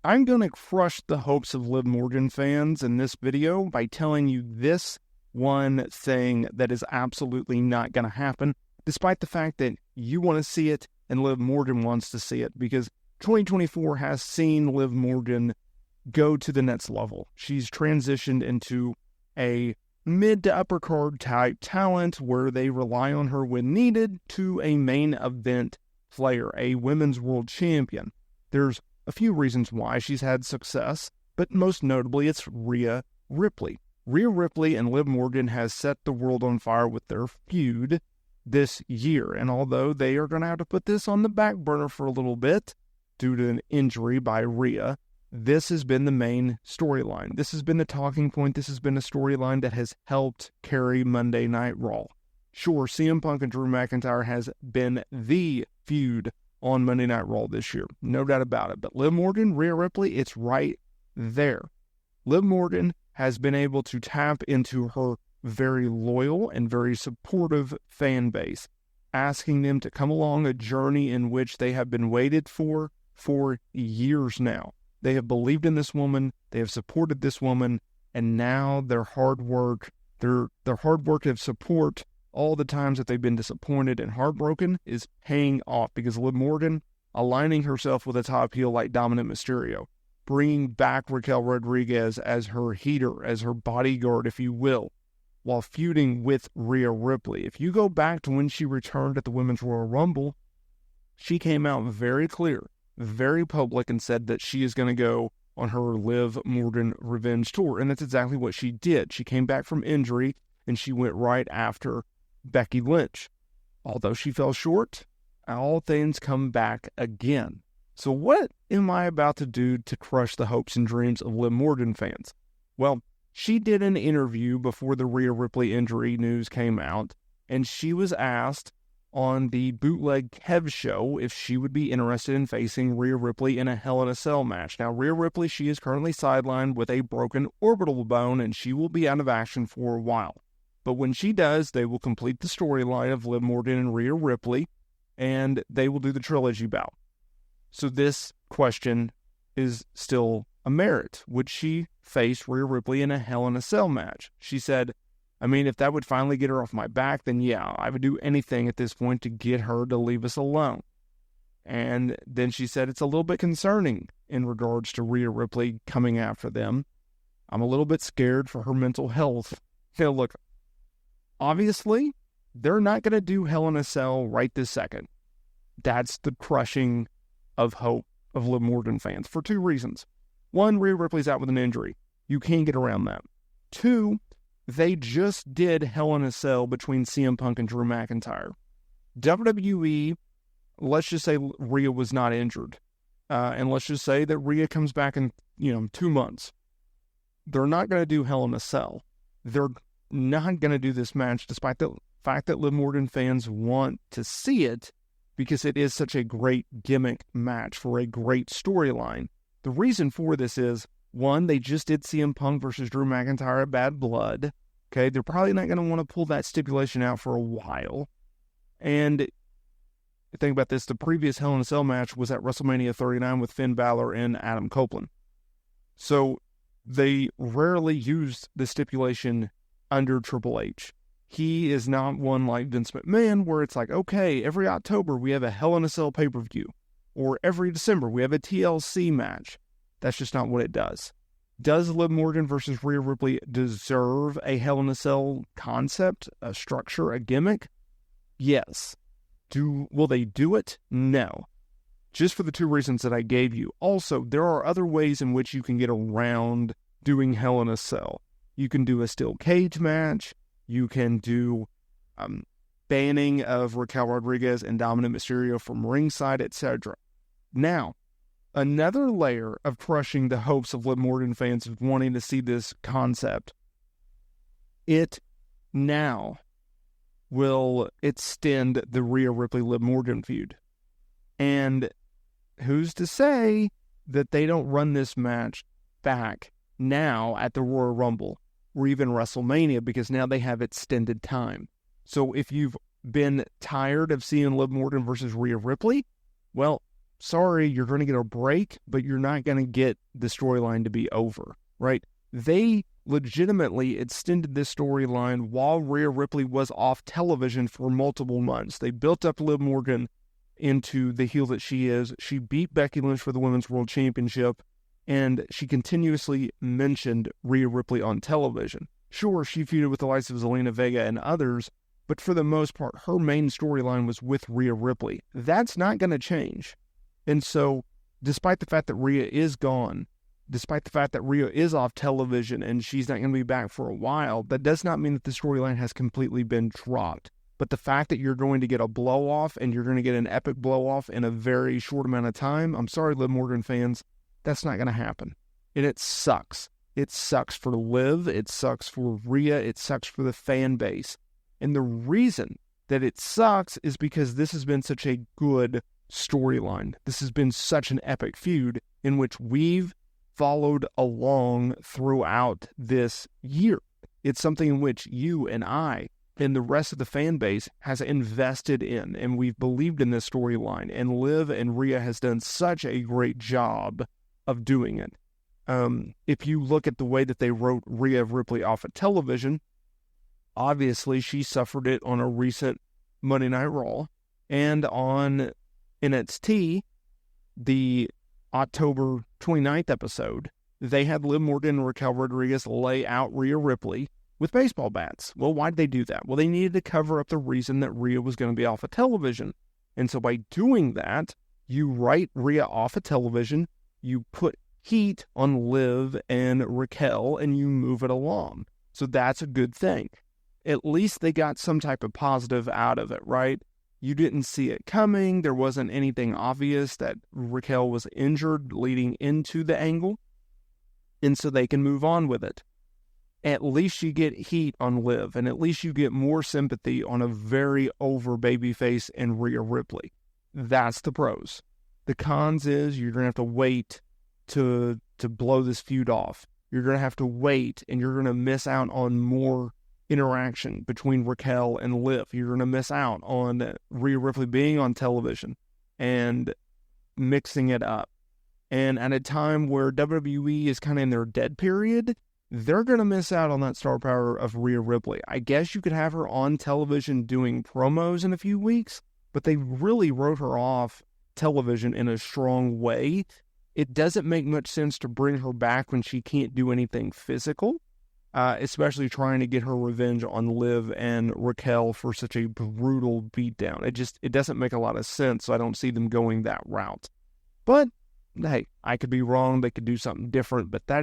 I'm going to crush the hopes of Liv Morgan fans in this video by telling you this one thing that is absolutely not going to happen, despite the fact that you want to see it and Liv Morgan wants to see it, because 2024 has seen Liv Morgan go to the next level. She's transitioned into a mid to upper card type talent where they rely on her when needed to a main event player, a women's world champion. There's a few reasons why she's had success, but most notably it's Rhea Ripley. Rhea Ripley and Liv Morgan has set the world on fire with their feud this year, and although they are going to have to put this on the back burner for a little bit due to an injury by Rhea, this has been the main storyline. This has been the talking point. This has been a storyline that has helped carry Monday Night Raw. Sure, CM Punk and Drew McIntyre has been the feud on Monday Night Raw this year. No doubt about it. But Liv Morgan, Rhea Ripley, it's right there. Liv Morgan has been able to tap into her very loyal and very supportive fan base, asking them to come along a journey in which they have been waited for years now. They have believed in this woman, they have supported this woman, and now their hard work of support, all the times that they've been disappointed and heartbroken, is paying off, because Liv Morgan aligning herself with a top heel like Dominic Mysterio, bringing back Raquel Rodriguez as her heater, as her bodyguard, if you will, while feuding with Rhea Ripley. If you go back to when she returned at the Women's Royal Rumble, she came out very clear, very public, and said that she is going to go on her Liv Morgan revenge tour, and that's exactly what she did. She came back from injury, and she went right after Becky Lynch. Although she fell short, all things come back again. So what am I about to do to crush the hopes and dreams of Liv Morgan fans? Well, she did an interview before the Rhea Ripley injury news came out, and she was asked on the Bootleg Kev show if she would be interested in facing Rhea Ripley in a Hell in a Cell match. Now, Rhea Ripley, she is currently sidelined with a broken orbital bone, and she will be out of action for a while. But when she does, they will complete the storyline of Liv Morgan and Rhea Ripley, and they will do the trilogy bout. So this question is still a merit. Would she face Rhea Ripley in a Hell in a Cell match? She said, I mean, if that would finally get her off my back, then yeah, I would do anything at this point to get her to leave us alone. And then she said it's a little bit concerning in regards to Rhea Ripley coming after them. I'm a little bit scared for her mental health. Now, look, obviously, they're not going to do Hell in a Cell right this second. That's the crushing of hope of Liv Morgan fans for two reasons. One, Rhea Ripley's out with an injury. You can't get around that. Two, they just did Hell in a Cell between CM Punk and Drew McIntyre. WWE, let's just say Rhea was not injured. And let's just say that Rhea comes back in, 2 months. They're not going to do Hell in a Cell. They're not going to do this match, despite the fact that Liv Morgan fans want to see it, because it is such a great gimmick match for a great storyline. The reason for this is, one, they just did CM Punk versus Drew McIntyre at Bad Blood. Okay, they're probably not going to want to pull that stipulation out for a while. And think about this, the previous Hell in a Cell match was at WrestleMania 39 with Finn Balor and Adam Copeland. So they rarely used the stipulation under Triple H. He is not one like Vince McMahon where it's like, okay, every October we have a Hell in a Cell pay-per-view. Or every December we have a TLC match. That's just not what it does. Does Liv Morgan versus Rhea Ripley deserve a Hell in a Cell concept, a structure, a gimmick? Yes. Will they do it? No. Just for the two reasons that I gave you. Also, there are other ways in which you can get around doing Hell in a Cell. You can do a steel cage match. You can do banning of Raquel Rodriguez and Dominic Mysterio from ringside, etc. Now, another layer of crushing the hopes of Liv Morgan fans of wanting to see this concept, it now will extend the Rhea Ripley-Liv Morgan feud. And who's to say that they don't run this match back now at the Royal Rumble or even WrestleMania, because now they have extended time. So if you've been tired of seeing Liv Morgan versus Rhea Ripley, well, sorry, you're going to get a break, but you're not going to get the storyline to be over, right? They legitimately extended this storyline while Rhea Ripley was off television for multiple months. They built up Liv Morgan into the heel that she is. She beat Becky Lynch for the Women's World Championship, and she continuously mentioned Rhea Ripley on television. Sure, she feuded with the likes of Zelina Vega and others, but for the most part, her main storyline was with Rhea Ripley. That's not going to change. And so, despite the fact that Rhea is gone, despite the fact that Rhea is off television and she's not going to be back for a while, that does not mean that the storyline has completely been dropped. But the fact that you're going to get a blow-off and you're going to get an epic blow-off in a very short amount of time, I'm sorry, Liv Morgan fans, that's not going to happen. And it sucks. It sucks for Liv, it sucks for Rhea, it sucks for the fan base. And the reason that it sucks is because this has been such a good storyline. This has been such an epic feud in which we've followed along throughout this year. It's something in which you and I and the rest of the fan base has invested in, and we've believed in this storyline, and Liv and Rhea has done such a great job of doing it. If you look at the way that they wrote Rhea Ripley off of television, obviously she suffered it on a recent Monday Night Raw, and on NXT, the October 29th episode, they had Liv Morgan and Raquel Rodriguez lay out Rhea Ripley with baseball bats. Well, why did they do that? Well, they needed to cover up the reason that Rhea was going to be off of television. And so by doing that, you write Rhea off of television, you put heat on Liv and Raquel, and you move it along. So that's a good thing. At least they got some type of positive out of it, right? You didn't see it coming. There wasn't anything obvious that Raquel was injured leading into the angle. And so they can move on with it. At least you get heat on Liv, and at least you get more sympathy on a very over babyface and Rhea Ripley. That's the pros. The cons is you're going to have to wait to blow this feud off. You're going to have to wait, and you're going to miss out on more interaction between Raquel and Liv. You're going to miss out on Rhea Ripley being on television and mixing it up. And at a time where WWE is kind of in their dead period, they're going to miss out on that star power of Rhea Ripley. I guess you could have her on television doing promos in a few weeks, but they really wrote her off television in a strong way. It doesn't make much sense to bring her back when she can't do anything physical, especially trying to get her revenge on Liv and Raquel for such a brutal beatdown. It doesn't make a lot of sense, so I don't see them going that route. But hey, I could be wrong. They could do something different, but that's